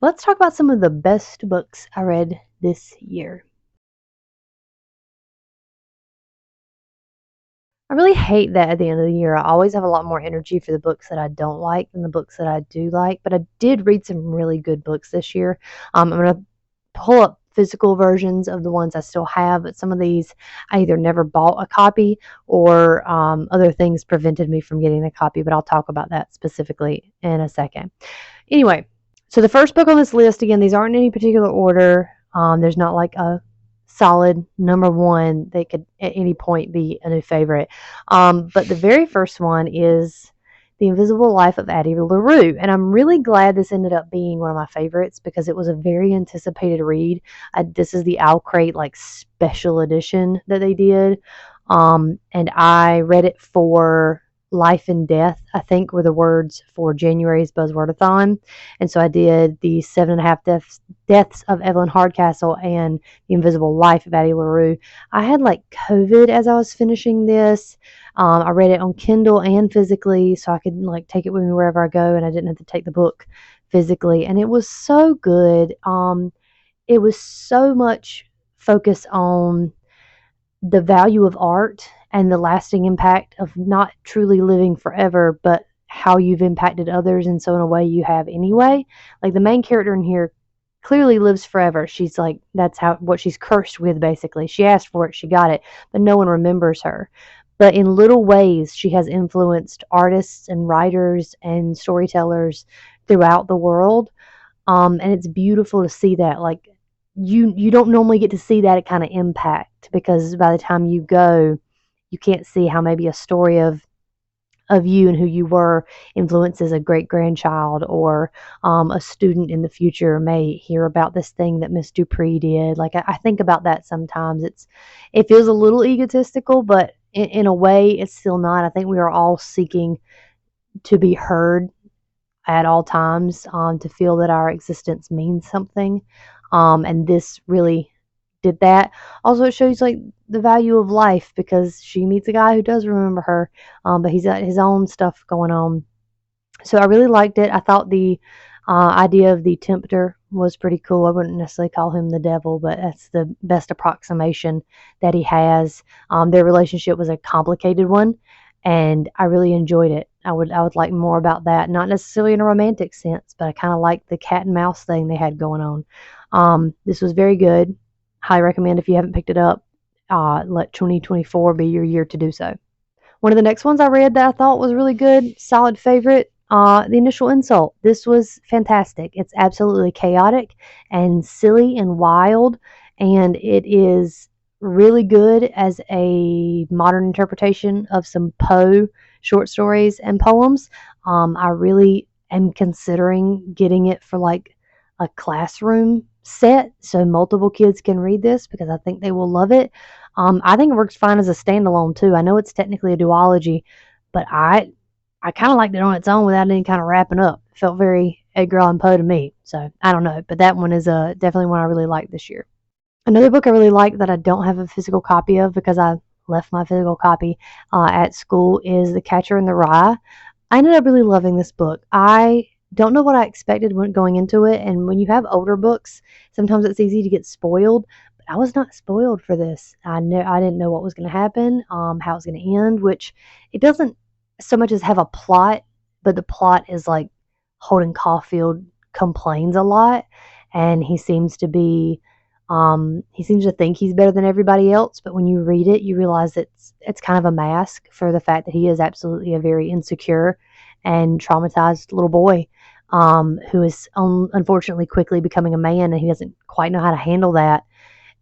Let's talk about some of the best books I read this year. I really hate that at the end of the year. I always have a lot more energy for the books that I don't like than the books that I do like. But I did read some really good books this year. I'm going to pull up physical versions of the ones I still have, but some of these I either never bought a copy or other things prevented me from getting a copy. But I'll talk about that specifically in a second. Anyway, so the first book on this list, again, these aren't in any particular order. There's not like a solid number one that could at any point be a new favorite. But the very first one is The Invisible Life of Addie LaRue. And I'm really glad this ended up being one of my favorites because it was a very anticipated read. This is the Owl Crate like special edition that they did. And I read it for life and death, I think were the words for January's Buzzwordathon. And so I did the 7.5 deaths of Evelyn Hardcastle and The Invisible Life of Addie LaRue. I had like COVID as I was finishing this. I read it on Kindle and physically, so I could like take it with me wherever I go, and I didn't have to take the book physically. And it was so good. It was so much focus on the value of art and the lasting impact of not truly living forever, but how you've impacted others. And so in a way you have anyway. Like the main character in here clearly lives forever. She's like, that's what she's cursed with, basically. She asked for it, she got it, but no one remembers her. But in little ways, she has influenced artists and writers and storytellers throughout the world. And it's beautiful to see that. Like you don't normally get to see that kind of impact because by the time you go, you can't see how maybe a story of you and who you were influences a great grandchild or a student in the future may hear about this thing that Miss Dupree did. Like I think about that sometimes. It feels a little egotistical, but in a way, it's still not. I think we are all seeking to be heard at all times, to feel that our existence means something. And this really did that. Also, it shows like the value of life because she meets a guy who does remember her, but he's got his own stuff going on. So I really liked it. I thought the idea of the tempter was pretty cool. I wouldn't necessarily call him the devil, but that's the best approximation that he has. Their relationship was a complicated one, and I really enjoyed it. I would like more about that, not necessarily in a romantic sense, but I kind of liked the cat and mouse thing they had going on. This was very good. Highly recommend if you haven't picked it up. Let 2024 be your year to do so. One of the next ones I read that I thought was really good, solid favorite, The Initial Insult. This was fantastic. It's absolutely chaotic and silly and wild, and it is really good as a modern interpretation of some Poe short stories and poems. I really am considering getting it for like a classroom set so multiple kids can read this because I think they will love it. I think it works fine as a standalone too. I know it's technically a duology, but I kind of liked it on its own without any kind of wrapping up. It felt very Edgar Allan Poe to me. So I don't know, but that one is definitely one I really liked this year. Another book I really like that I don't have a physical copy of because I left my physical copy at school is The Catcher in the Rye. I ended up really loving this book. I don't know what I expected when going into it, and when you have older books, sometimes it's easy to get spoiled. But I was not spoiled for this. I didn't know what was going to happen, how it was going to end. Which it doesn't so much as have a plot, but the plot is like Holden Caulfield complains a lot, and he seems to think he's better than everybody else. But when you read it, you realize it's kind of a mask for the fact that he is absolutely a very insecure and traumatized little boy who is unfortunately quickly becoming a man, and he doesn't quite know how to handle that.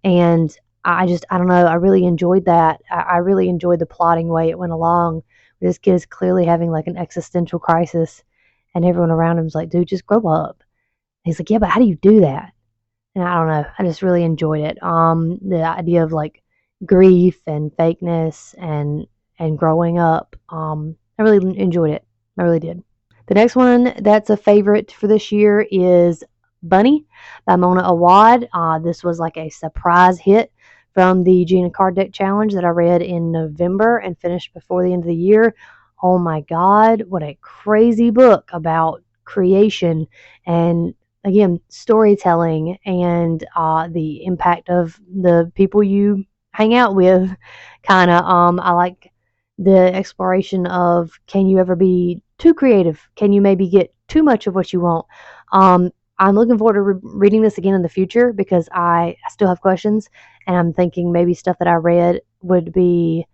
And I don't know, I really enjoyed that. I really enjoyed the plotting way it went along. This kid is clearly having like an existential crisis, and everyone around him is like, dude, just grow up. He's like, yeah, but how do you do that? And I don't know, I just really enjoyed it. The idea of like grief and fakeness and growing up. I really enjoyed it. I really did. The next one that's a favorite for this year is Bunny by Mona Awad. This was like a surprise hit from the Gina Card Deck Challenge that I read in November and finished before the end of the year. Oh my God, what a crazy book about creation and again, storytelling and the impact of the people you hang out with. Kind of, I like the exploration of, can you ever be too creative? Can you maybe get too much of what you want? Um, I'm looking forward to reading this again in the future because I still have questions, and I'm thinking maybe stuff that I read would be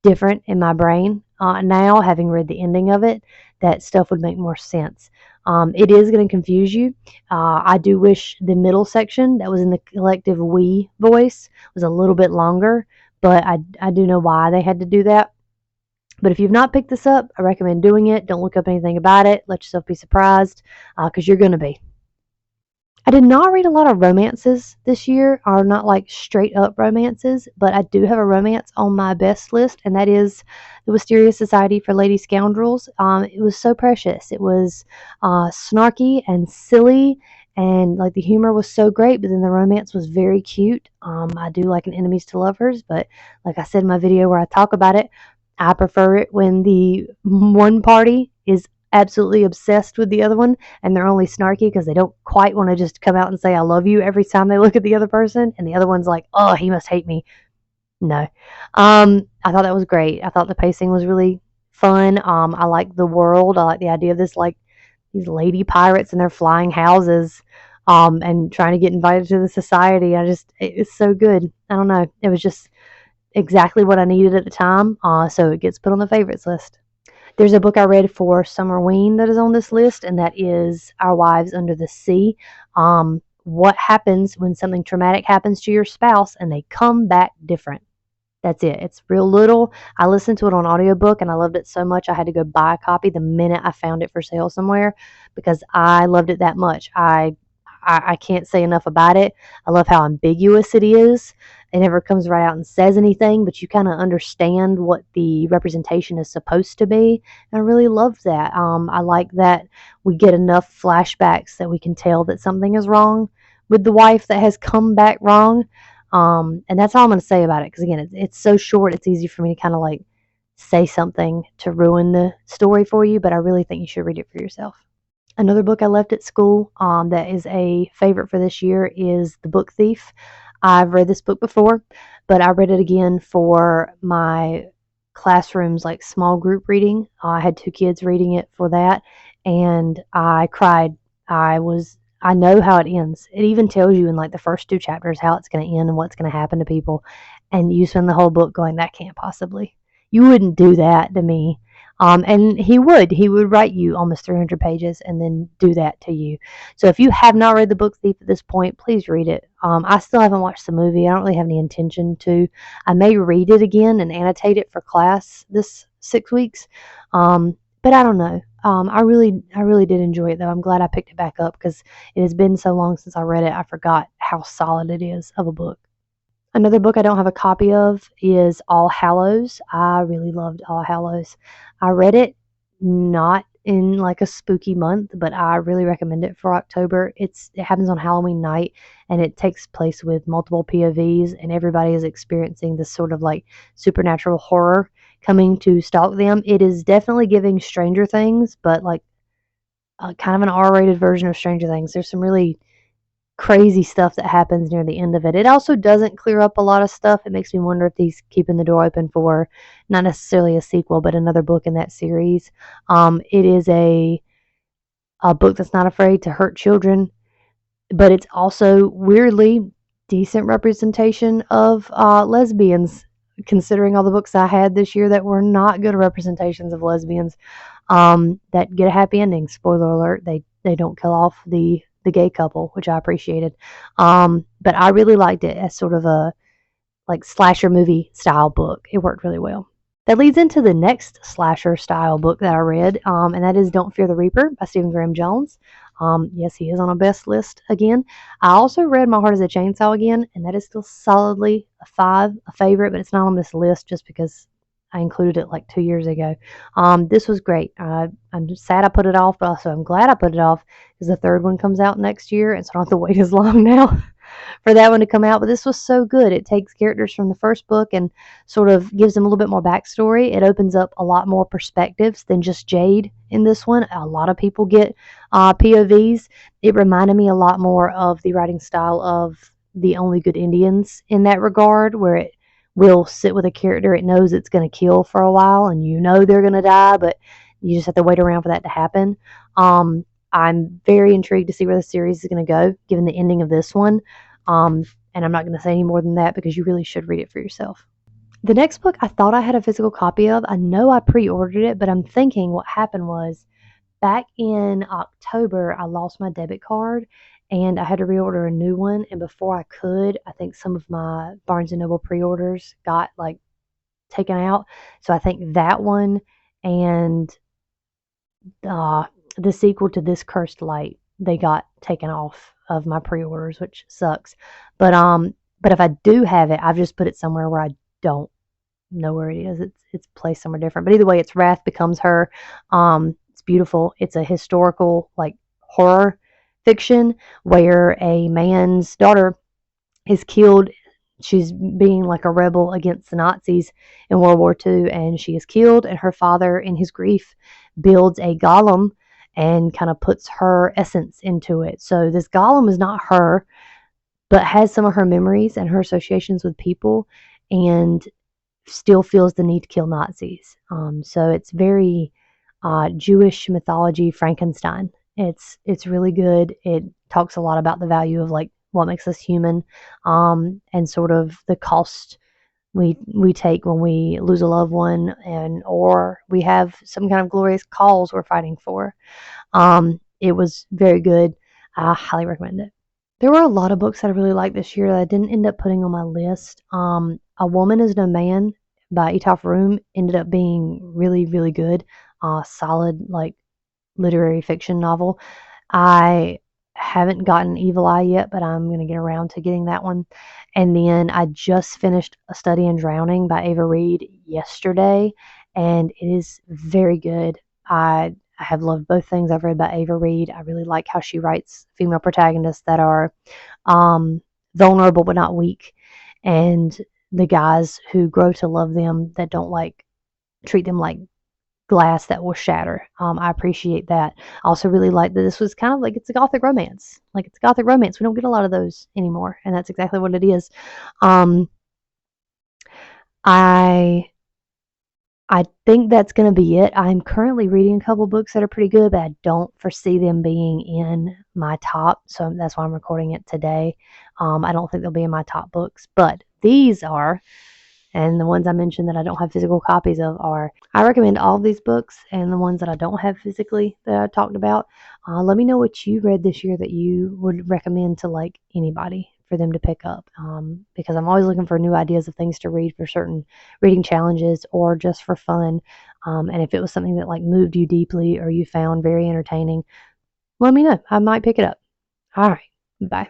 different in my brain now, having read the ending of it, that stuff would make more sense. It is going to confuse you. I do wish the middle section that was in the collective we voice was a little bit longer, but I do know why they had to do that. But if you've not picked this up, I recommend doing it. Don't look up anything about it. Let yourself be surprised because you're going to be. I did not read a lot of romances this year, or not like straight up romances, but I do have a romance on my best list, and that is The Wisteria Society for Lady Scoundrels. It was so precious. It was snarky and silly, and like the humor was so great, but then the romance was very cute. I do like an enemies to lovers, but like I said in my video where I talk about it, I prefer it when the one party is absolutely obsessed with the other one and they're only snarky because they don't quite want to just come out and say I love you every time they look at the other person, and the other one's like, oh, he must hate me. No. I thought that was great. I thought the pacing was really fun. I like the world. I like the idea of this, like these lady pirates and their flying houses, and trying to get invited to the society. It's so good. I don't know. It was just exactly what I needed at the time. So it gets put on the favorites list. There's a book I read for Summerween that is on this list, and that is Our Wives Under the Sea. What happens when something traumatic happens to your spouse and they come back different? That's it. It's real little. I listened to it on audiobook and I loved it so much I had to go buy a copy the minute I found it for sale somewhere because I loved it that much. I can't say enough about it. I love how ambiguous it is. It never comes right out and says anything, but you kind of understand what the representation is supposed to be. And I really love that. I like that we get enough flashbacks that we can tell that something is wrong with the wife that has come back wrong. And that's all I'm going to say about it because, again, it's so short, it's easy for me to kind of like say something to ruin the story for you, but I really think you should read it for yourself. Another book I left at school that is a favorite for this year is The Book Thief. I've read this book before, but I read it again for my classroom's like small group reading. I had two kids reading it for that, and I cried. I know how it ends. It even tells you in like the first two chapters how it's going to end and what's going to happen to people, and you spend the whole book going, that can't possibly. You wouldn't do that to me. And he would write you almost 300 pages and then do that to you. So if you have not read The Book Thief at this point, please read it. I still haven't watched the movie. I don't really have any intention to. I may read it again and annotate it for class this 6 weeks. But I don't know. I really did enjoy it though. I'm glad I picked it back up because it has been so long since I read it. I forgot how solid it is of a book. Another book I don't have a copy of is All Hallows. I really loved All Hallows. I read it not in like a spooky month, but I really recommend it for October. It happens on Halloween night and it takes place with multiple POVs and everybody is experiencing this sort of like supernatural horror coming to stalk them. It is definitely giving Stranger Things, but like kind of an R-rated version of Stranger Things. There's some really crazy stuff that happens near the end of it. It also doesn't clear up a lot of stuff. It makes me wonder if he's keeping the door open for not necessarily a sequel, but another book in that series. It is a book that's not afraid to hurt children, but it's also weirdly decent representation of lesbians, considering all the books I had this year that were not good representations of lesbians that get a happy ending. Spoiler alert, they don't kill off the gay couple, which I appreciated. But I really liked it as sort of a like slasher movie style book. It worked really well. That leads into the next slasher style book that I read, and that is Don't Fear the Reaper by Stephen Graham Jones. Yes, he is on a best list again. I also read My Heart is a Chainsaw again, and that is still solidly a 5, a favorite, but it's not on this list just because I included it like 2 years ago. This was great. I'm just sad I put it off, but also I'm glad I put it off because the third one comes out next year, and so I don't have to wait as long now. for that one to come out. But this was so good. It takes characters from the first book and sort of gives them a little bit more backstory. It opens up a lot more perspectives than just Jade in this one. A lot of people get POVs. It reminded me a lot more of the writing style of The Only Good Indians in that regard, where it will sit with a character it knows it's going to kill for a while, and you know they're going to die, but you just have to wait around for that to happen. Um, I'm very intrigued to see where the series is going to go, given the ending of this one. Um, and I'm not going to say any more than that because you really should read it for yourself. The next book I thought I had a physical copy of. I know I pre ordered it, but I'm thinking what happened was back in October, I lost my debit card and I had to reorder a new one. And before I could, I think some of my Barnes and Noble pre orders got like taken out. So I think that one and uh, the sequel to This Cursed Light, they got taken off of my pre-orders, which sucks. But if I do have it, I've just put it somewhere where I don't know where it is. It's placed somewhere different. But either way, it's Wrath Becomes Her. It's beautiful. It's a historical like horror fiction where a man's daughter is killed. She's being like a rebel against the Nazis in World War II, and she is killed. And her father, in his grief, builds a golem and kind of puts her essence into it. So this golem is not her, but has some of her memories and her associations with people, and still feels the need to kill Nazis. So it's very Jewish mythology Frankenstein. It's really good. It talks a lot about the value of like what makes us human, and sort of the cost we take when we lose a loved one, and or we have some kind of glorious cause we're fighting for. It was very good. I highly recommend it. There were a lot of books that I really liked this year that I didn't end up putting on my list. A Woman Is No Man by Etaf Room ended up being really, really good. Solid, like, literary fiction novel. I haven't gotten Evil Eye yet, but I'm going to get around to getting that one. And then I just finished A Study in Drowning by Ava Reed yesterday, and it is very good. I have loved both things I've read by Ava Reed. I really like how she writes female protagonists that are vulnerable but not weak, and the guys who grow to love them that don't like treat them like glass that will shatter. I appreciate that. I also really like that this was kind of like it's a gothic romance. Like it's a gothic romance. We don't get a lot of those anymore, and that's exactly what it is. Um, I I think that's going to be it. I'm currently reading a couple books that are pretty good, but I don't foresee them being in my top, so that's why I'm recording it today. I don't think they'll be in my top books, but these are, and the ones I mentioned that I don't have physical copies of are. I recommend all of these books, and the ones that I don't have physically that I talked about. Let me know what you read this year that you would recommend to like anybody for them to pick up, because I'm always looking for new ideas of things to read for certain reading challenges or just for fun. And if it was something that like moved you deeply or you found very entertaining, let me know. I might pick it up. All right. Bye.